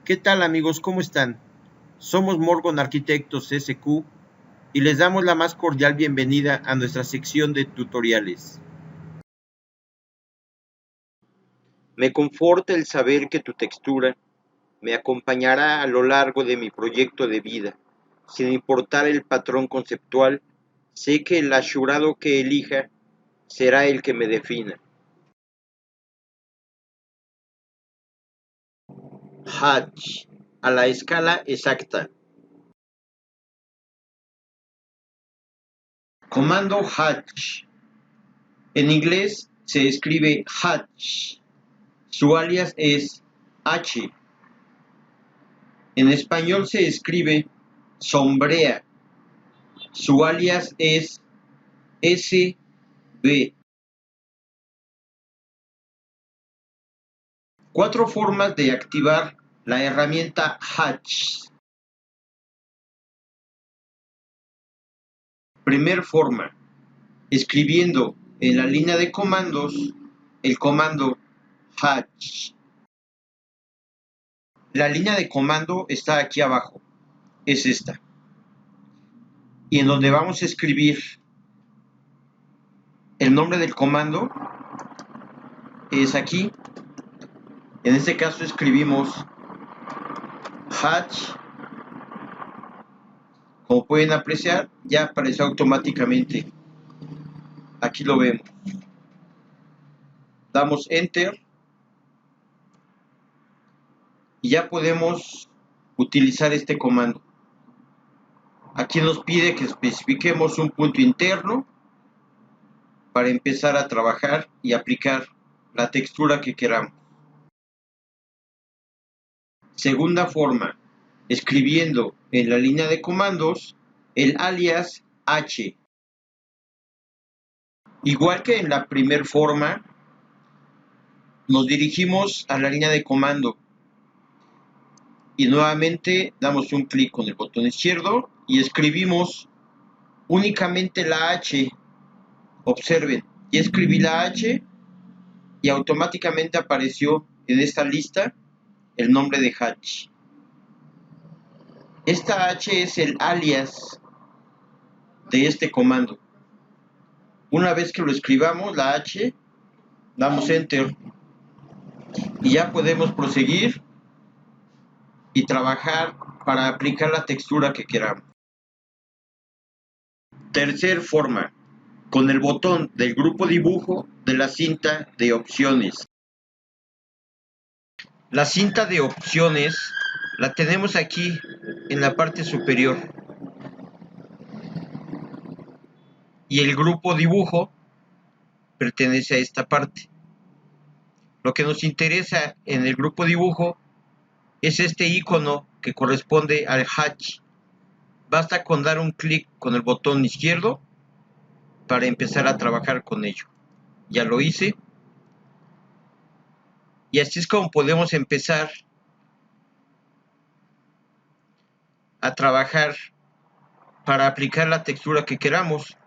¿Qué tal amigos? ¿Cómo están? Somos Morgon Arquitectos SQ y les damos la más cordial bienvenida a nuestra sección de tutoriales. Me conforta el saber que tu textura me acompañará a lo largo de mi proyecto de vida. Sin importar el patrón conceptual, sé que el asurado que elija será el que me defina. Hatch, a la escala exacta. Comando Hatch. En inglés se escribe Hatch. Su alias es H. En español se escribe sombrea. Su alias es SB. 4 formas de activar la herramienta Hatch. Primer forma, escribiendo en la línea de comandos el comando Hatch. La línea de comando está aquí abajo, es esta. Y en donde vamos a escribir el nombre del comando es aquí. En este caso escribimos Hatch. Como pueden apreciar, ya apareció automáticamente. Aquí lo vemos. Damos Enter y ya podemos utilizar este comando. Aquí nos pide que especifiquemos un punto interno para empezar a trabajar y aplicar la textura que queramos. Segunda forma, escribiendo en la línea de comandos el alias H. Igual que en la primera forma, nos dirigimos a la línea de comando y nuevamente damos un clic con el botón izquierdo y escribimos únicamente la H. Observen, ya escribí la H y automáticamente apareció en esta lista el nombre de Hatch. Esta H es el alias de este comando. Una vez que lo escribamos, la H, damos Enter y ya podemos proseguir y trabajar para aplicar la textura que queramos. Tercer forma, con el botón del grupo dibujo de la cinta de opciones. La cinta de opciones la tenemos aquí en la parte superior y el grupo dibujo pertenece a esta parte. Lo que nos interesa en el grupo dibujo es este icono que corresponde al Hatch. Basta con dar un clic con el botón izquierdo para empezar a trabajar con ello. Ya lo hice. Y así es como podemos empezar a trabajar para aplicar la textura que queramos.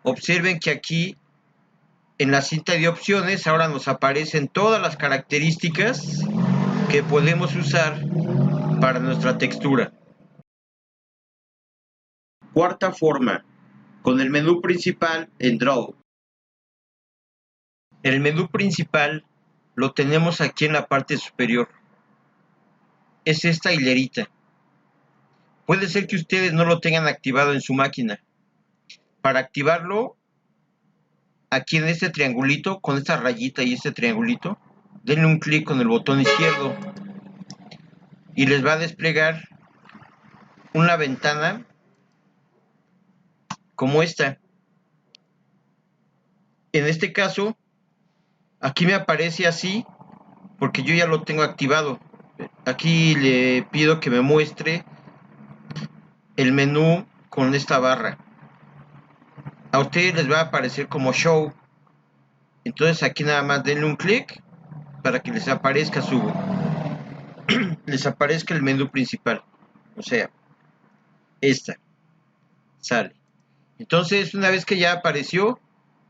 Observen que aquí en la cinta de opciones ahora nos aparecen todas las características que podemos usar para nuestra textura. Cuarta forma, con el menú principal en Draw. El menú principal lo tenemos aquí en la parte superior. Es esta hilerita. Puede ser que ustedes no lo tengan activado en su máquina. Para activarlo, aquí en este triangulito, con esta rayita y este triangulito, denle un clic con el botón izquierdo y les va a desplegar una ventana como esta. En este caso, aquí me aparece así porque yo ya lo tengo activado. Aquí le pido que me muestre el menú con esta barra. A ustedes les va a aparecer como show. Entonces aquí nada más denle un clic para que les aparezca les aparezca el menú principal. O sea, esta sale. Entonces, una vez que ya apareció,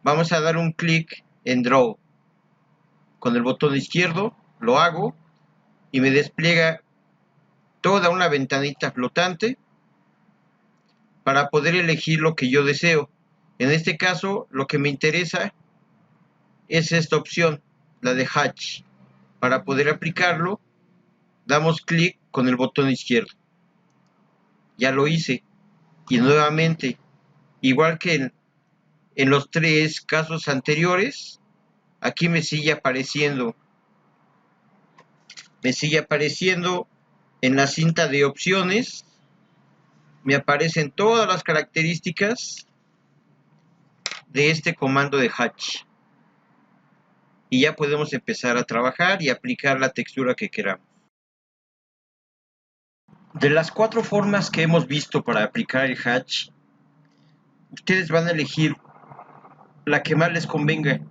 vamos a dar un clic en Draw. Con el botón izquierdo lo hago y me despliega toda una ventanita flotante para poder elegir lo que yo deseo. En este caso, lo que me interesa es esta opción, la de Hatch. Para poder aplicarlo, damos clic con el botón izquierdo. Ya lo hice. Y nuevamente, igual que en los tres casos anteriores, aquí me sigue apareciendo en la cinta de opciones, me aparecen todas las características de este comando de Hatch. Y ya podemos empezar a trabajar y aplicar la textura que queramos. De las 4 formas que hemos visto para aplicar el Hatch, ustedes van a elegir la que más les convenga.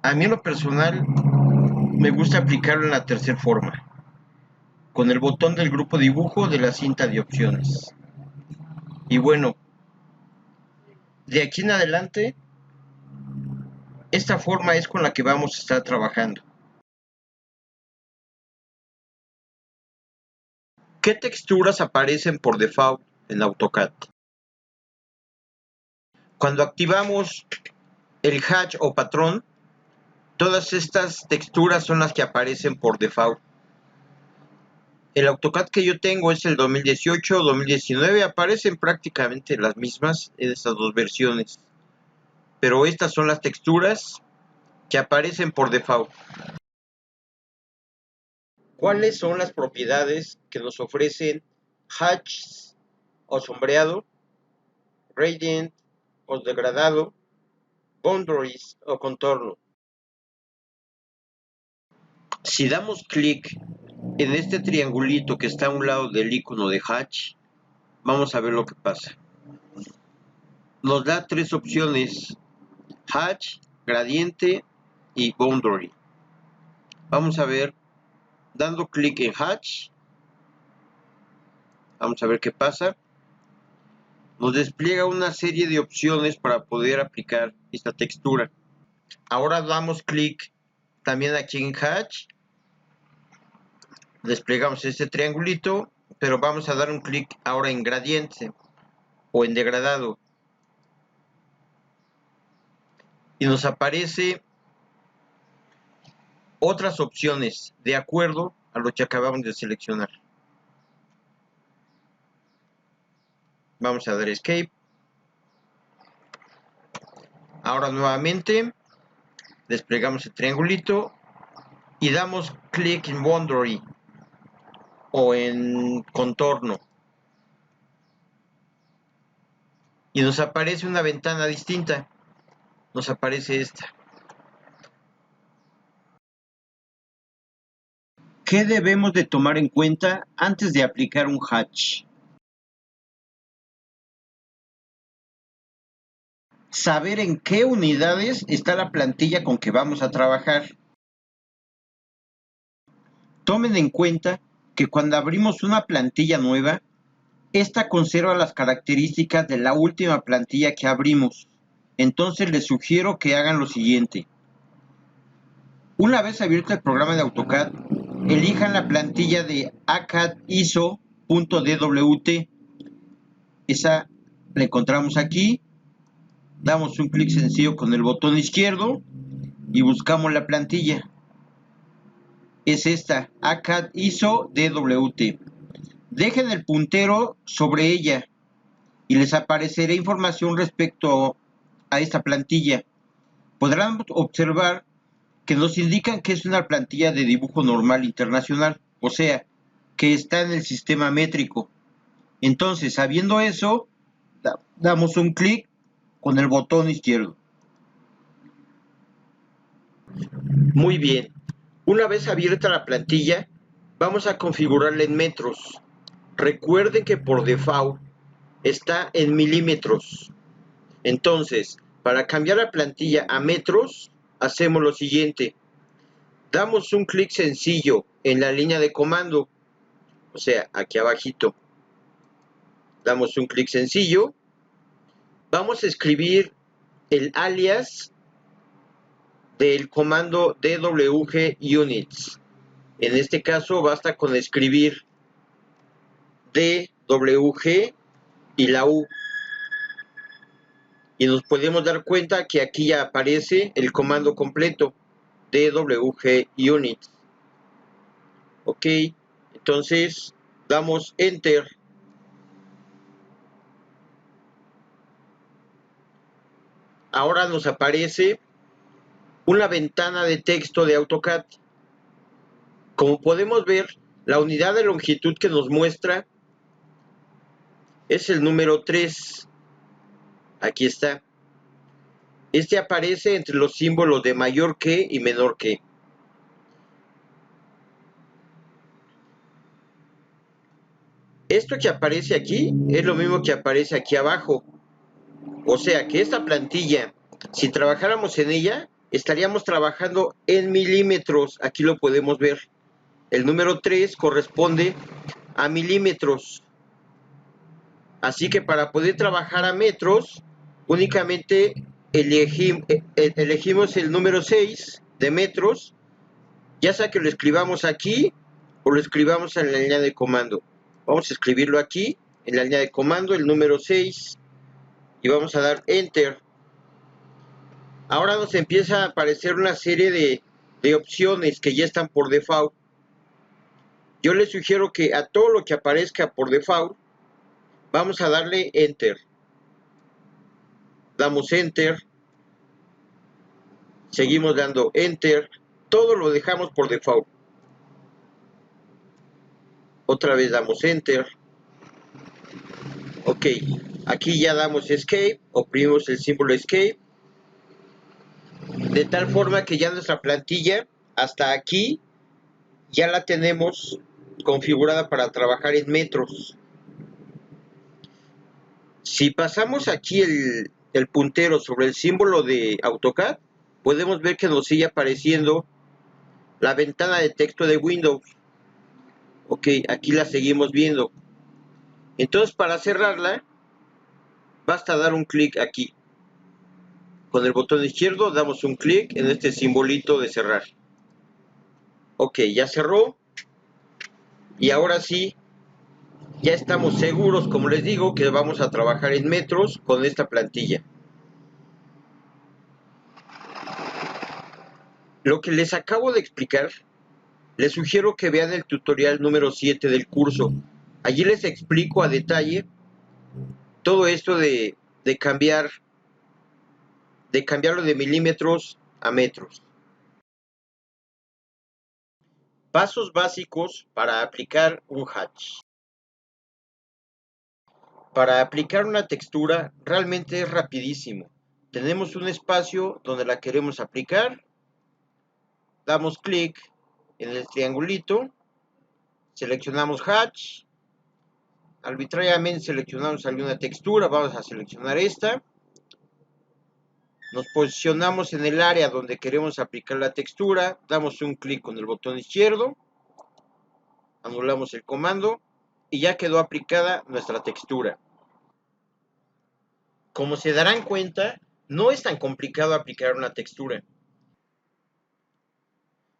A mí en lo personal me gusta aplicarlo en la tercera forma, con el botón del grupo dibujo de la cinta de opciones. Y bueno, de aquí en adelante, esta forma es con la que vamos a estar trabajando. ¿Qué texturas aparecen por default en AutoCAD? Cuando activamos el hatch o patrón, todas estas texturas son las que aparecen por default. El AutoCAD que yo tengo es el 2018 o 2019, aparecen prácticamente las mismas en estas dos versiones. Pero estas son las texturas que aparecen por default. ¿Cuáles son las propiedades que nos ofrecen hatch o sombreado, gradient o degradado, boundaries o contorno? Si damos clic en este triangulito que está a un lado del icono de hatch, vamos a ver lo que pasa. Nos da tres opciones: hatch, gradiente y boundary. Vamos a ver, dando clic en hatch, vamos a ver qué pasa. Nos despliega una serie de opciones para poder aplicar esta textura. Ahora damos clic también aquí en hatch, desplegamos este triangulito, pero vamos a dar un clic ahora en gradiente o en degradado. Y nos aparece otras opciones de acuerdo a lo que acabamos de seleccionar. Vamos a dar escape. Ahora nuevamente desplegamos el triangulito y damos clic en boundary o en contorno. Y nos aparece una ventana distinta. Nos aparece esta. ¿Qué debemos de tomar en cuenta antes de aplicar un hatch? Saber en qué unidades está la plantilla con que vamos a trabajar. Tomen en cuenta que cuando abrimos una plantilla nueva, esta conserva las características de la última plantilla que abrimos. Entonces les sugiero que hagan lo siguiente. Una vez abierto el programa de AutoCAD, elijan la plantilla de ACAD ISO.DWT. Esa la encontramos aquí. Damos un clic sencillo con el botón izquierdo y buscamos la plantilla. Es esta, ACAD ISO.DWT. Dejen el puntero sobre ella y les aparecerá información respecto a esta plantilla. Podrán observar que nos indican que es una plantilla de dibujo normal internacional, o sea, que está en el sistema métrico. Entonces, sabiendo eso, damos un clic con el botón izquierdo. Muy bien. Una vez abierta la plantilla, vamos a configurarla en metros. Recuerden que por default está en milímetros. Entonces, para cambiar la plantilla a metros, hacemos lo siguiente. Damos un clic sencillo en la línea de comando, o sea, aquí abajito. Damos un clic sencillo. Vamos a escribir el alias del comando DWG Units. En este caso basta con escribir D, W, G y la U. Y nos podemos dar cuenta que aquí ya aparece el comando completo, DWG unit. Ok, entonces damos enter. Ahora nos aparece una ventana de texto de AutoCAD. Como podemos ver, la unidad de longitud que nos muestra es el número 3. Aquí está. Este aparece entre los símbolos de mayor que y menor que. Esto que aparece aquí es lo mismo que aparece aquí abajo. O sea que esta plantilla, si trabajáramos en ella, estaríamos trabajando en milímetros. Aquí lo podemos ver. El número 3 corresponde a milímetros. Así que para poder trabajar a metros, únicamente elegimos el número 6 de metros, ya sea que lo escribamos aquí o lo escribamos en la línea de comando. Vamos a escribirlo aquí, en la línea de comando, el número 6, y vamos a dar Enter. Ahora nos empieza a aparecer una serie de opciones que ya están por default. Yo les sugiero que a todo lo que aparezca por default, vamos a darle Enter. Damos Enter. Seguimos dando Enter. Todo lo dejamos por default. Otra vez damos Enter. Ok, aquí ya damos Escape. Oprimimos el símbolo Escape. De tal forma que ya nuestra plantilla, hasta aquí, ya la tenemos configurada para trabajar en metros. Si pasamos aquí el puntero sobre el símbolo de AutoCAD, podemos ver que nos sigue apareciendo la ventana de texto de Windows. Ok, aquí la seguimos viendo. Entonces, para cerrarla, basta dar un clic aquí. Con el botón izquierdo damos un clic en este simbolito de cerrar. Ok, ya cerró. Y ahora sí, ya estamos seguros, como les digo, que vamos a trabajar en metros con esta plantilla. Lo que les acabo de explicar, les sugiero que vean el tutorial número 7 del curso. Allí les explico a detalle todo esto de cambiarlo de milímetros a metros. Pasos básicos para aplicar un hatch. Para aplicar una textura realmente es rapidísimo. Tenemos un espacio donde la queremos aplicar, damos clic en el triangulito, seleccionamos hatch, arbitrariamente seleccionamos alguna textura, vamos a seleccionar esta, nos posicionamos en el área donde queremos aplicar la textura, damos un clic con el botón izquierdo, anulamos el comando y ya quedó aplicada nuestra textura. Como se darán cuenta, no es tan complicado aplicar una textura.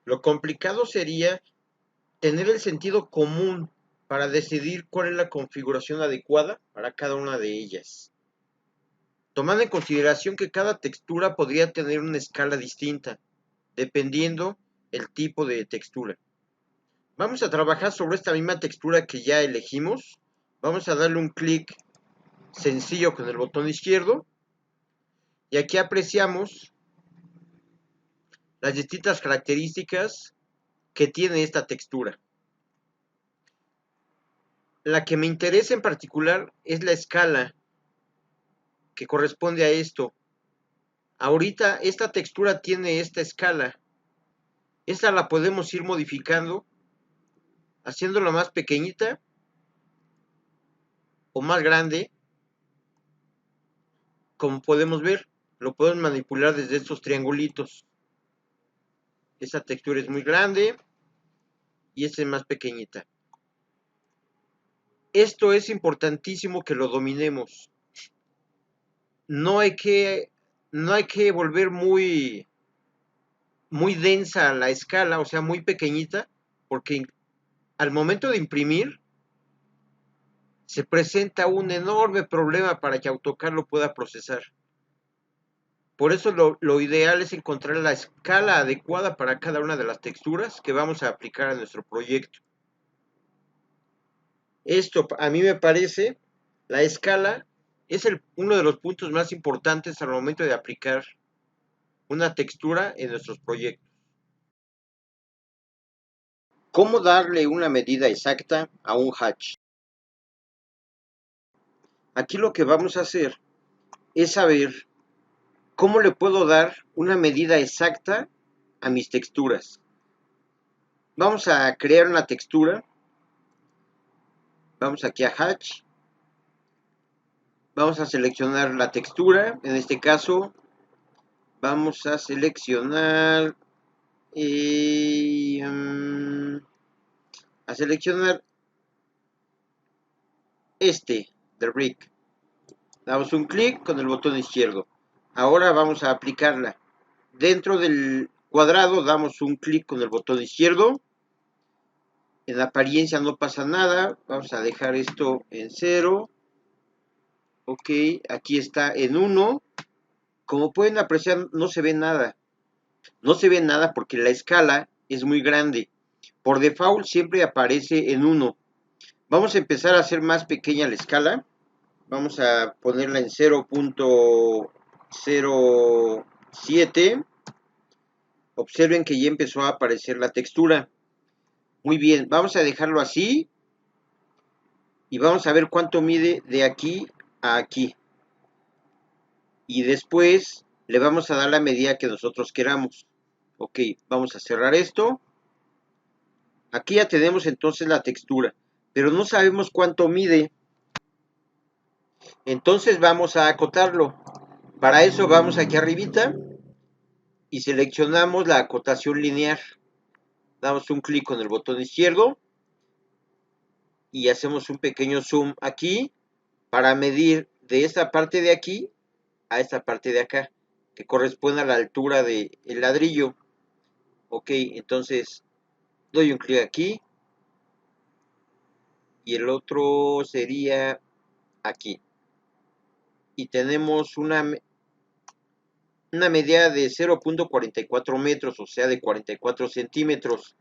Lo complicado sería tener el sentido común para decidir cuál es la configuración adecuada para cada una de ellas. Tomando en consideración que cada textura podría tener una escala distinta, dependiendo el tipo de textura. Vamos a trabajar sobre esta misma textura que ya elegimos. Vamos a darle un clic sencillo con el botón izquierdo. Y aquí apreciamos las distintas características que tiene esta textura. La que me interesa en particular es la escala que corresponde a esto. Ahorita esta textura tiene esta escala. Esta la podemos ir modificando, haciéndola más pequeñita o más grande. Como podemos ver, lo podemos manipular desde estos triangulitos. Esta textura es muy grande y esta es más pequeñita. Esto es importantísimo que lo dominemos. No hay que volver muy densa la escala, o sea, muy pequeñita, porque al momento de imprimir se presenta un enorme problema para que AutoCAD lo pueda procesar. Por eso lo ideal es encontrar la escala adecuada para cada una de las texturas que vamos a aplicar a nuestro proyecto. Esto, a mí me parece, la escala es uno de los puntos más importantes al momento de aplicar una textura en nuestros proyectos. ¿Cómo darle una medida exacta a un hatch? Aquí lo que vamos a hacer es saber cómo le puedo dar una medida exacta a mis texturas. Vamos a crear una textura. Vamos aquí a hatch. Vamos a seleccionar la textura. En este caso vamos a seleccionar de brick. Damos un clic con el botón izquierdo. Ahora vamos a aplicarla. Dentro del cuadrado damos un clic con el botón izquierdo. En la apariencia no pasa nada. Vamos a dejar esto en 0. Ok, aquí está en 1. Como pueden apreciar, no se ve nada. No se ve nada porque la escala es muy grande. Por default siempre aparece en 1. Vamos a empezar a hacer más pequeña la escala. Vamos a ponerla en 0.07. Observen que ya empezó a aparecer la textura. Muy bien, vamos a dejarlo así. Y vamos a ver cuánto mide de aquí a aquí. Y después le vamos a dar la medida que nosotros queramos. Ok, vamos a cerrar esto. Aquí ya tenemos entonces la textura. Pero no sabemos cuánto mide. Entonces vamos a acotarlo. Para eso vamos aquí arribita y seleccionamos la acotación lineal. Damos un clic con el botón izquierdo y hacemos un pequeño zoom aquí para medir de esta parte de aquí a esta parte de acá, que corresponde a la altura del ladrillo. Ok, entonces doy un clic aquí y el otro sería aquí. Y tenemos una medida de 0.44 metros, o sea, de 44 centímetros.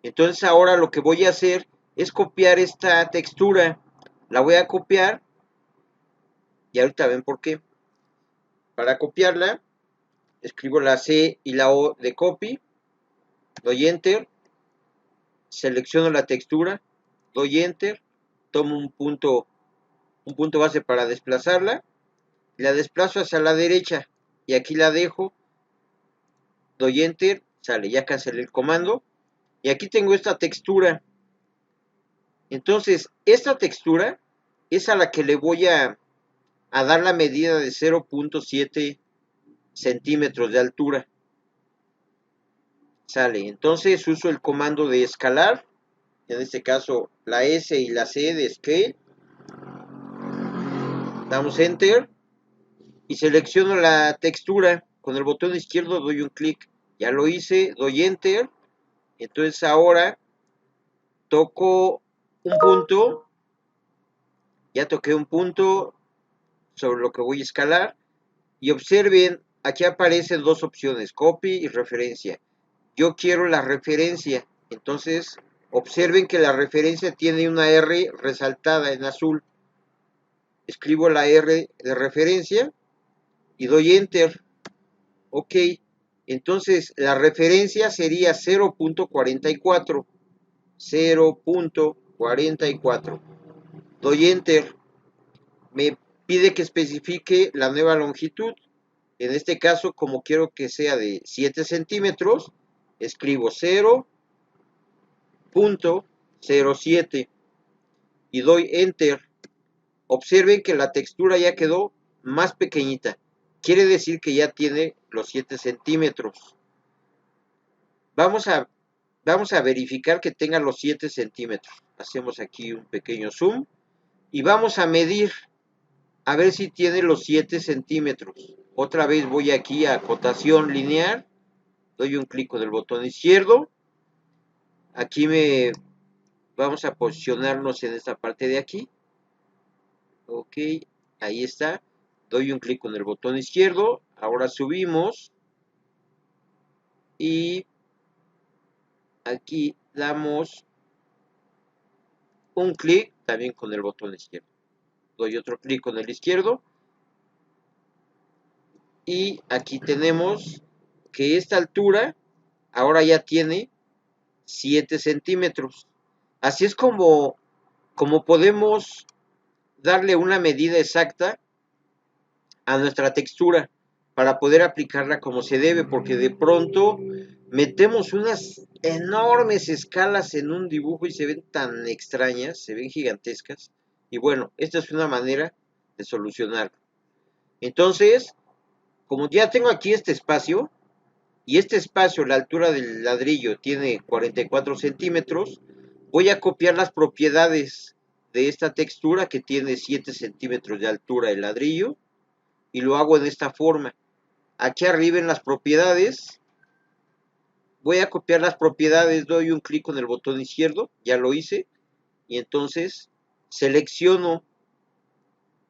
Entonces ahora lo que voy a hacer es copiar esta textura. La voy a copiar y ahorita ven por qué. Para copiarla, escribo la C y la O de copy, doy enter, selecciono la textura, doy enter, tomo un punto base para desplazarla, la desplazo hacia la derecha y aquí la dejo, doy enter, sale, ya cancelé el comando y aquí tengo esta textura. Entonces, esta textura es a la que le voy a dar la medida de 0.7 centímetros de altura. Sale, entonces uso el comando de escalar, en este caso la S y la C de scale. Damos enter y selecciono la textura. Con el botón izquierdo doy un clic. Ya lo hice, doy enter. Entonces ahora toco un punto. Ya toqué un punto sobre lo que voy a escalar. Y observen, aquí aparecen dos opciones, copy y referencia. Yo quiero la referencia, entonces observen que la referencia tiene una R resaltada en azul. Escribo la R de referencia y doy enter. Ok, entonces la referencia sería 0.44. 0.44. Doy enter. Me pide que especifique la nueva longitud. En este caso, como quiero que sea de 7 centímetros, escribo 0.07 y doy enter. Observen que la textura ya quedó más pequeñita. Quiere decir que ya tiene los 7 centímetros. Vamos a verificar que tenga los 7 centímetros. Hacemos aquí un pequeño zoom y vamos a medir a ver si tiene los 7 centímetros. Otra vez voy aquí a acotación lineal, doy un clic con el botón izquierdo. Aquí vamos a posicionarnos en esta parte de aquí. Ok, ahí está. Doy un clic con el botón izquierdo. Ahora subimos. Y aquí damos un clic también con el botón izquierdo. Doy otro clic con el izquierdo. Y aquí tenemos que esta altura ahora ya tiene 7 centímetros. Así es como podemos darle una medida exacta a nuestra textura para poder aplicarla como se debe, porque de pronto metemos unas enormes escalas en un dibujo y se ven tan extrañas, se ven gigantescas. Y bueno, esta es una manera de solucionarlo. Entonces, como ya tengo aquí este espacio, y este espacio, la altura del ladrillo tiene 44 centímetros, voy a copiar las propiedades de esta textura que tiene 7 centímetros de altura el ladrillo y lo hago de esta forma. Aquí arriba en las propiedades, voy a copiar las propiedades, doy un clic con el botón izquierdo, ya lo hice, y entonces selecciono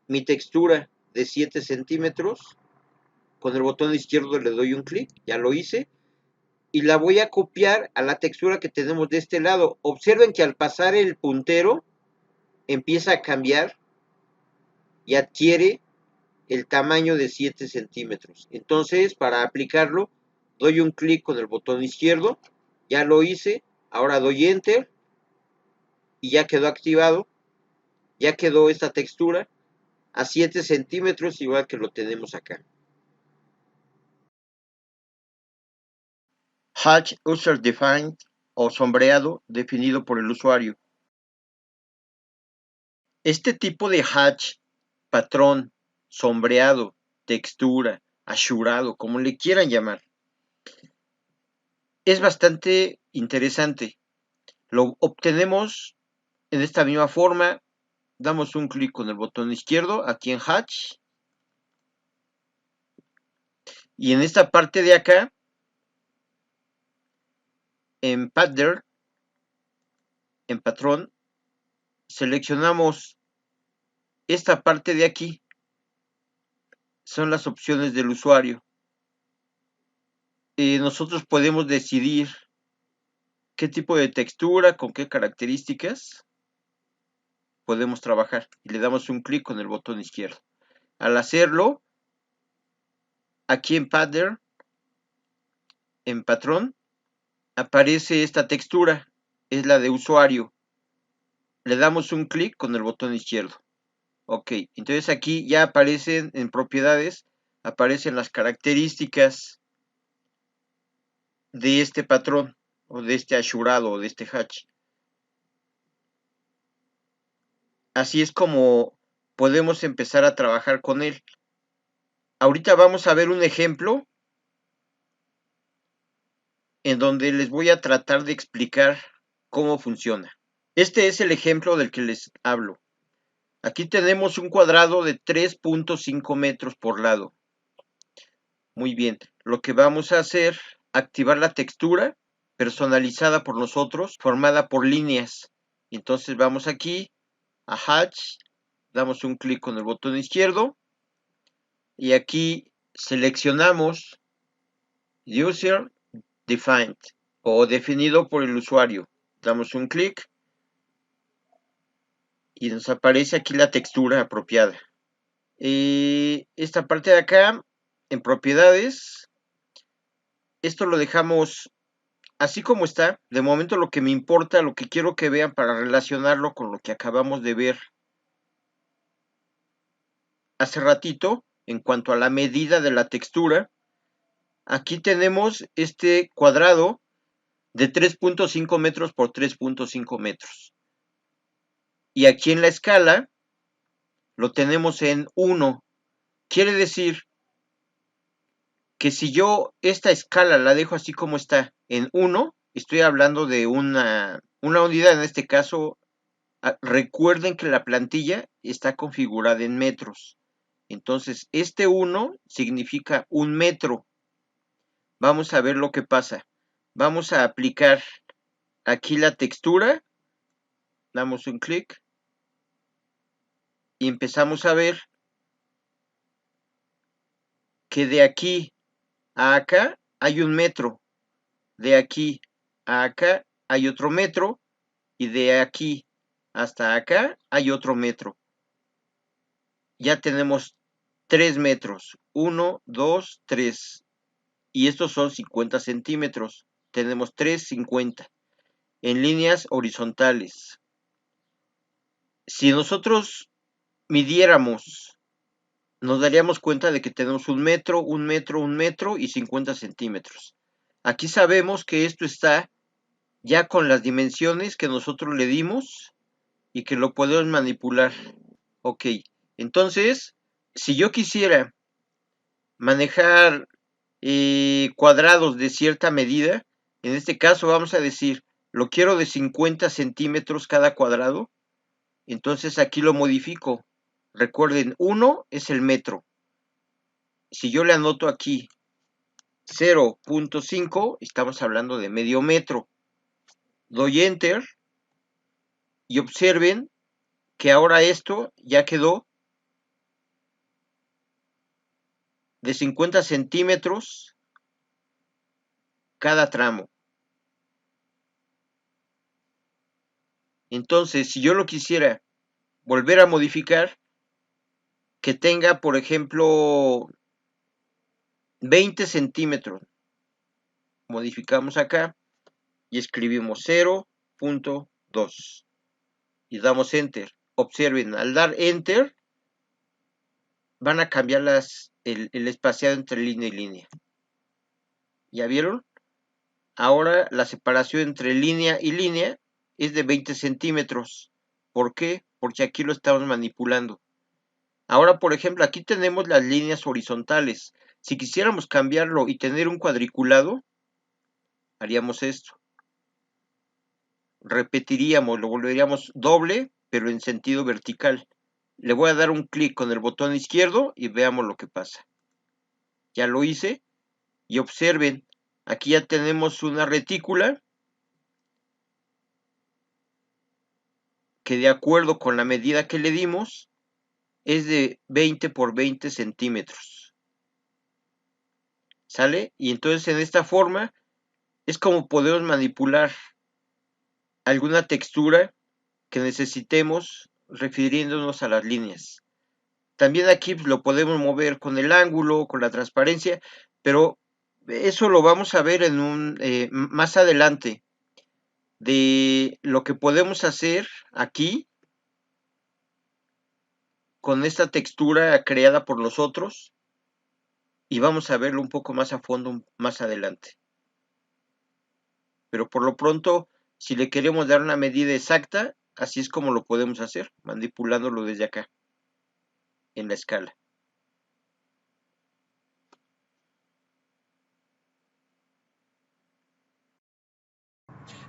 mi textura de 7 centímetros, con el botón izquierdo le doy un clic, ya lo hice, y la voy a copiar a la textura que tenemos de este lado. Observen que al pasar el puntero empieza a cambiar y adquiere el tamaño de 7 centímetros. Entonces, para aplicarlo, doy un clic con el botón izquierdo, ya lo hice, ahora doy Enter y ya quedó activado, ya quedó esta textura a 7 centímetros igual que lo tenemos acá. Hatch User Defined o sombreado definido por el usuario. Este tipo de hatch, patrón, sombreado, textura, ashurado, como le quieran llamar, es bastante interesante. Lo obtenemos en esta misma forma. Damos un clic con el botón izquierdo aquí en Hatch. Y en esta parte de acá, en Pattern, en patrón, seleccionamos esta parte de aquí. Son las opciones del usuario. Nosotros podemos decidir qué tipo de textura, con qué características podemos trabajar. Y le damos un clic con el botón izquierdo. Al hacerlo, aquí en Pattern, en patrón, aparece esta textura. Es la de usuario. Le damos un clic con el botón izquierdo. Ok, entonces aquí ya aparecen en propiedades, aparecen las características de este patrón, o de este ashurado, o de este hatch. Así es como podemos empezar a trabajar con él. Ahorita vamos a ver un ejemplo en donde les voy a tratar de explicar cómo funciona. Este es el ejemplo del que les hablo. Aquí tenemos un cuadrado de 3.5 metros por lado. Muy bien, lo que vamos a hacer, activar la textura personalizada por nosotros, formada por líneas. Entonces vamos aquí a Hatch, damos un clic con el botón izquierdo y aquí seleccionamos User Defined o definido por el usuario. Damos un clic y nos aparece aquí la textura apropiada. Esta parte de acá, en propiedades, esto lo dejamos así como está. De momento lo que me importa, lo que quiero que vean para relacionarlo con lo que acabamos de ver hace ratito, en cuanto a la medida de la textura, aquí tenemos este cuadrado de 3.5 metros por 3.5 metros. Y aquí en la escala lo tenemos en 1. Quiere decir que si yo esta escala la dejo así como está en 1, estoy hablando de una unidad, en este caso, recuerden que la plantilla está configurada en metros. Entonces, este 1 significa 1 metro. Vamos a ver lo que pasa. Vamos a aplicar aquí la textura. Damos un clic. y empezamos a ver que de aquí a acá hay un metro, de aquí a acá hay otro metro, y de aquí hasta acá hay otro metro. Ya tenemos 3 metros, 1, 2, 3, y estos son 50 centímetros. Tenemos 3,50 en líneas horizontales. Si nosotros midiéramos, nos daríamos cuenta de que tenemos un metro, un metro, un metro y 50 centímetros. Aquí sabemos que esto está ya con las dimensiones que nosotros le dimos y que lo podemos manipular. Ok, entonces, si yo quisiera manejar cuadrados de cierta medida, en este caso vamos a decir, lo quiero de 50 centímetros cada cuadrado, entonces aquí lo modifico. Recuerden, 1 es el metro. Si yo le anoto aquí 0,5, estamos hablando de medio metro. Doy Enter y observen que ahora esto ya quedó de 50 centímetros cada tramo. Entonces, si yo lo quisiera volver a modificar, que tenga, por ejemplo, 20 centímetros. Modificamos acá y escribimos 0,2 y damos Enter. Observen, al dar Enter, van a cambiar el espaciado entre línea y línea. ¿Ya vieron? Ahora la separación entre línea y línea es de 20 centímetros. ¿Por qué? Porque aquí lo estamos manipulando. Ahora, por ejemplo, aquí tenemos las líneas horizontales. Si quisiéramos cambiarlo y tener un cuadriculado, haríamos esto. Repetiríamos, lo volveríamos doble, pero en sentido vertical. Le voy a dar un clic con el botón izquierdo y veamos lo que pasa. Ya lo hice y observen, aquí ya tenemos una retícula que de acuerdo con la medida que le dimos es de 20 por 20 centímetros. ¿Sale? Y entonces en esta forma es como podemos manipular alguna textura que necesitemos refiriéndonos a las líneas. También aquí lo podemos mover con el ángulo, con la transparencia, pero eso lo vamos a ver en más adelante, de lo que podemos hacer aquí con esta textura creada por nosotros, y vamos a verlo un poco más a fondo más adelante. Pero por lo pronto, si le queremos dar una medida exacta, así es como lo podemos hacer, manipulándolo desde acá, en la escala.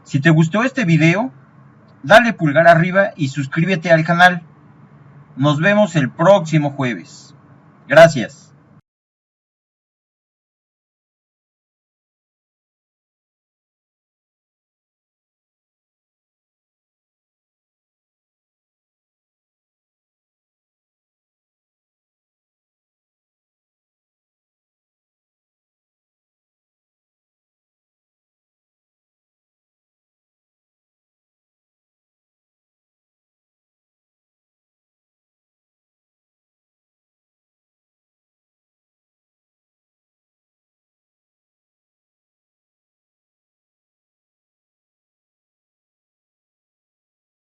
Si te gustó este video, dale pulgar arriba y suscríbete al canal. Nos vemos el próximo jueves. Gracias.